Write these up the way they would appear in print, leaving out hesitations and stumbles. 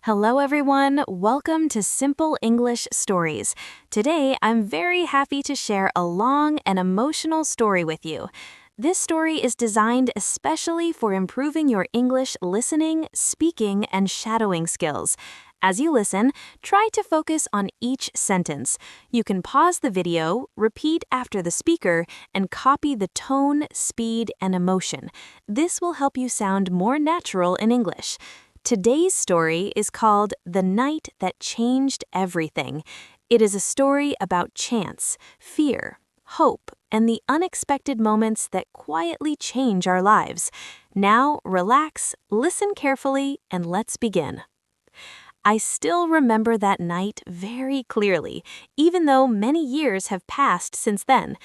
Hello everyone, welcome to Simple English Stories. Today, I'm very happy to share a long and emotional story with you. This story is designed especially for improving your English listening, speaking, and shadowing skills. As you listen, try to focus on each sentence. You can pause the video, repeat after the speaker, and copy the tone, speed, and emotion. This will help you sound more natural in English. Today's story is called The Night That Changed Everything. It is a story about chance, fear, hope, and the unexpected moments that quietly change our lives. Now, relax, listen carefully, and let's begin. I still remember that night very clearly, even though many years have passed since then.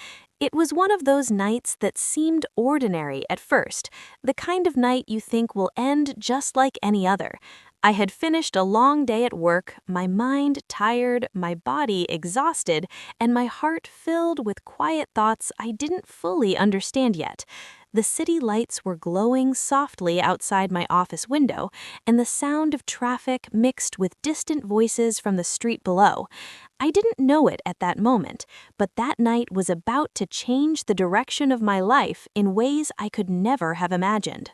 It was one of those nights that seemed ordinary at first, the kind of night you think will end just like any other. I had finished a long day at work, my mind tired, my body exhausted, and my heart filled with quiet thoughts I didn't fully understand yet. The city lights were glowing softly outside my office window, and the sound of traffic mixed with distant voices from the street below. I didn't know it at that moment, but that night was about to change the direction of my life in ways I could never have imagined.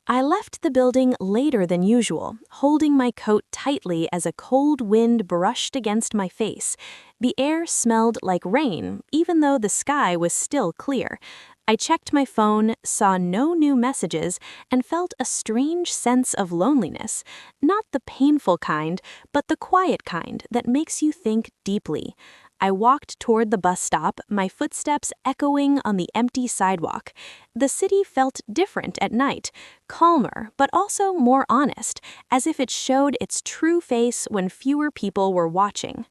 I left the building later than usual, holding my coat tightly as a cold wind brushed against my face. The air smelled like rain, even though the sky was still clear. I checked my phone, saw no new messages, and felt a strange sense of loneliness. Not the painful kind, but the quiet kind that makes you think deeply. I walked toward the bus stop, my footsteps echoing on the empty sidewalk. The city felt different at night, calmer, but also more honest, as if it showed its true face when fewer people were watching.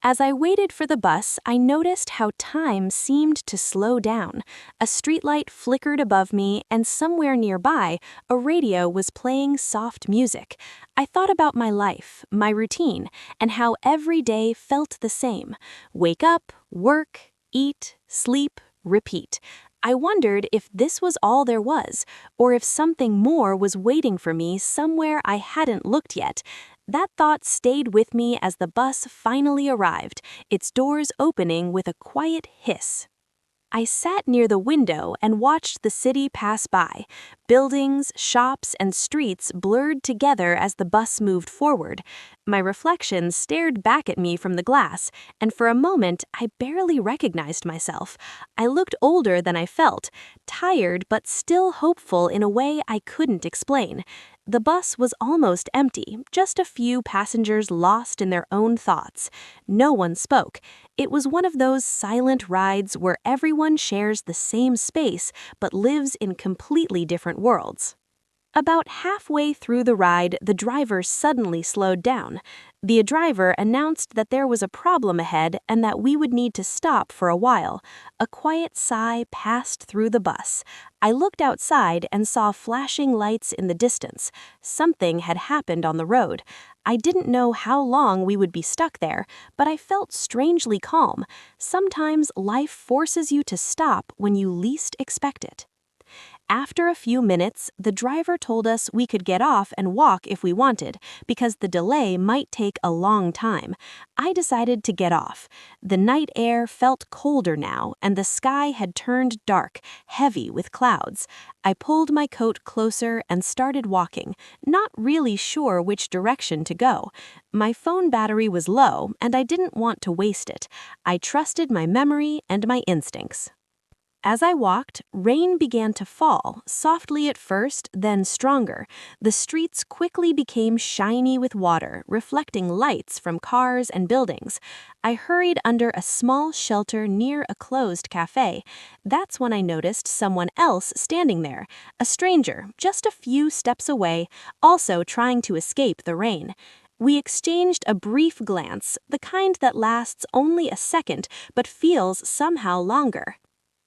As I waited for the bus, I noticed how time seemed to slow down. A streetlight flickered above me, and somewhere nearby, a radio was playing soft music. I thought about my life, my routine, and how every day felt the same. Wake up, work, eat, sleep, repeat. I wondered if this was all there was, or if something more was waiting for me somewhere I hadn't looked yet. That thought stayed with me as the bus finally arrived, its doors opening with a quiet hiss. I sat near the window and watched the city pass by. Buildings, shops, and streets blurred together as the bus moved forward. My reflection stared back at me from the glass, and for a moment I barely recognized myself. I looked older than I felt, tired but still hopeful in a way I couldn't explain. The bus was almost empty, just a few passengers lost in their own thoughts. No one spoke. It was one of those silent rides where everyone shares the same space but lives in completely different worlds. About halfway through the ride, the driver suddenly slowed down. The driver announced that there was a problem ahead and that we would need to stop for a while. A quiet sigh passed through the bus. I looked outside and saw flashing lights in the distance. Something had happened on the road. I didn't know how long we would be stuck there, but I felt strangely calm. Sometimes life forces you to stop when you least expect it. After a few minutes, the driver told us we could get off and walk if we wanted, because the delay might take a long time. I decided to get off. The night air felt colder now, and the sky had turned dark, heavy with clouds. I pulled my coat closer and started walking, not really sure which direction to go. My phone battery was low, and I didn't want to waste it. I trusted my memory and my instincts. As I walked, rain began to fall, softly at first, then stronger. The streets quickly became shiny with water, reflecting lights from cars and buildings. I hurried under a small shelter near a closed cafe. That's when I noticed someone else standing there, a stranger, just a few steps away, also trying to escape the rain. We exchanged a brief glance, the kind that lasts only a second but feels somehow longer.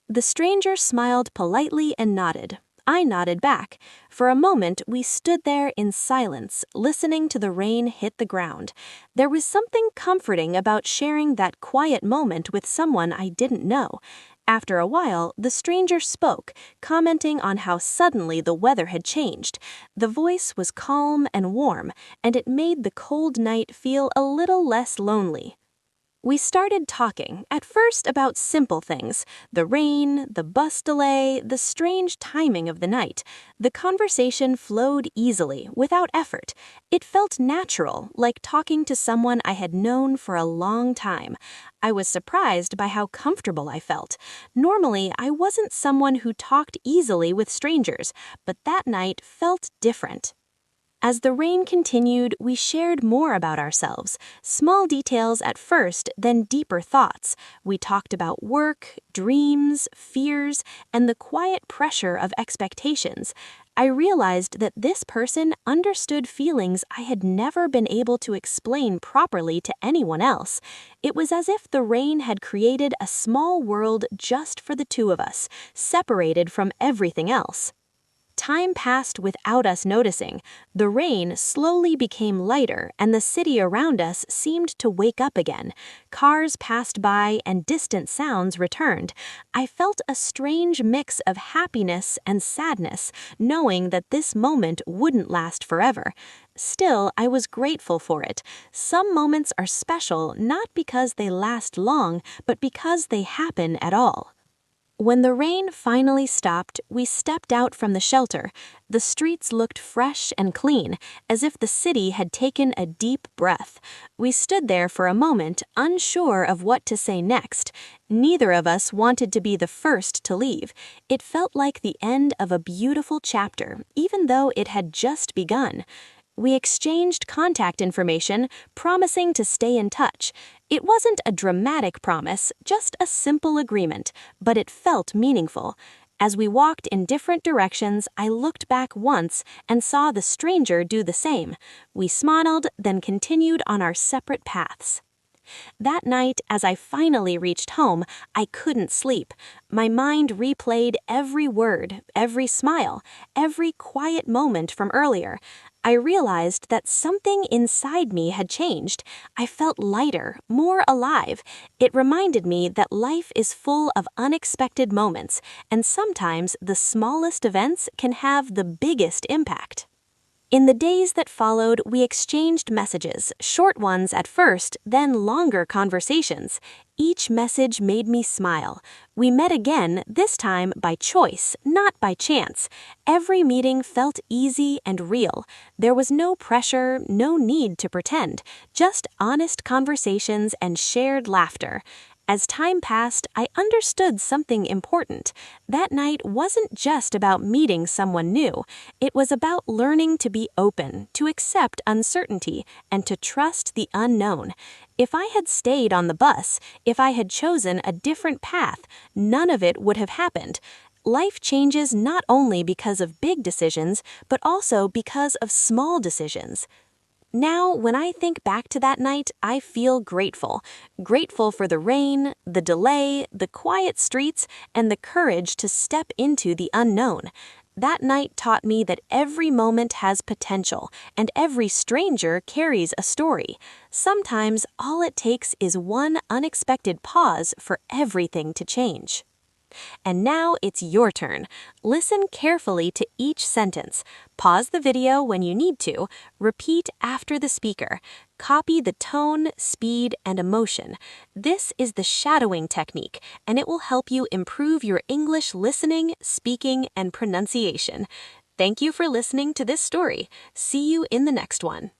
The stranger smiled politely and nodded. I nodded back. For a moment, we stood there in silence, listening to the rain hit the ground. There was something comforting about sharing that quiet moment with someone I didn't know. After a while, the stranger spoke, commenting on how suddenly the weather had changed. The voice was calm and warm, and it made the cold night feel a little less lonely. We started talking, at first about simple things: the rain, the bus delay, the strange timing of the night. The conversation flowed easily, without effort. It felt natural, like talking to someone I had known for a long time. I was surprised by how comfortable I felt. Normally, I wasn't someone who talked easily with strangers, but that night felt different. As the rain continued, we shared more about ourselves, small details at first, then deeper thoughts. We talked about work, dreams, fears, and the quiet pressure of expectations. I realized that this person understood feelings I had never been able to explain properly to anyone else. It was as if the rain had created a small world just for the two of us, separated from everything else. Time passed without us noticing. The rain slowly became lighter, and the city around us seemed to wake up again. Cars passed by, and distant sounds returned. I felt a strange mix of happiness and sadness, knowing that this moment wouldn't last forever. Still, I was grateful for it. Some moments are special not because they last long, but because they happen at all. When the rain finally stopped, we stepped out from the shelter. The streets looked fresh and clean, as if the city had taken a deep breath. We stood there for a moment, unsure of what to say next. Neither of us wanted to be the first to leave. It felt like the end of a beautiful chapter, even though it had just begun. We exchanged contact information, promising to stay in touch. It wasn't a dramatic promise, just a simple agreement, but it felt meaningful. As we walked in different directions, I looked back once and saw the stranger do the same. We smiled, then continued on our separate paths. That night, as I finally reached home, I couldn't sleep. My mind replayed every word, every smile, every quiet moment from earlier. I realized that something inside me had changed. I felt lighter, more alive. It reminded me that life is full of unexpected moments, and sometimes the smallest events can have the biggest impact. In the days that followed, we exchanged messages, short ones at first, then longer conversations. Each message made me smile. We met again, this time by choice, not by chance. Every meeting felt easy and real. There was no pressure, no need to pretend, just honest conversations and shared laughter. As time passed, I understood something important. That night wasn't just about meeting someone new. It was about learning to be open, to accept uncertainty, and to trust the unknown. If I had stayed on the bus, if I had chosen a different path, none of it would have happened. Life changes not only because of big decisions, but also because of small decisions. Now, when I think back to that night, I feel grateful. Grateful for the rain, the delay, the quiet streets, and the courage to step into the unknown. That night taught me that every moment has potential, and every stranger carries a story. Sometimes all it takes is one unexpected pause for everything to change. And now it's your turn. Listen carefully to each sentence. Pause the video when you need to. Repeat after the speaker. Copy the tone, speed, and emotion. This is the shadowing technique, and it will help you improve your English listening, speaking, and pronunciation. Thank you for listening to this story. See you in the next one.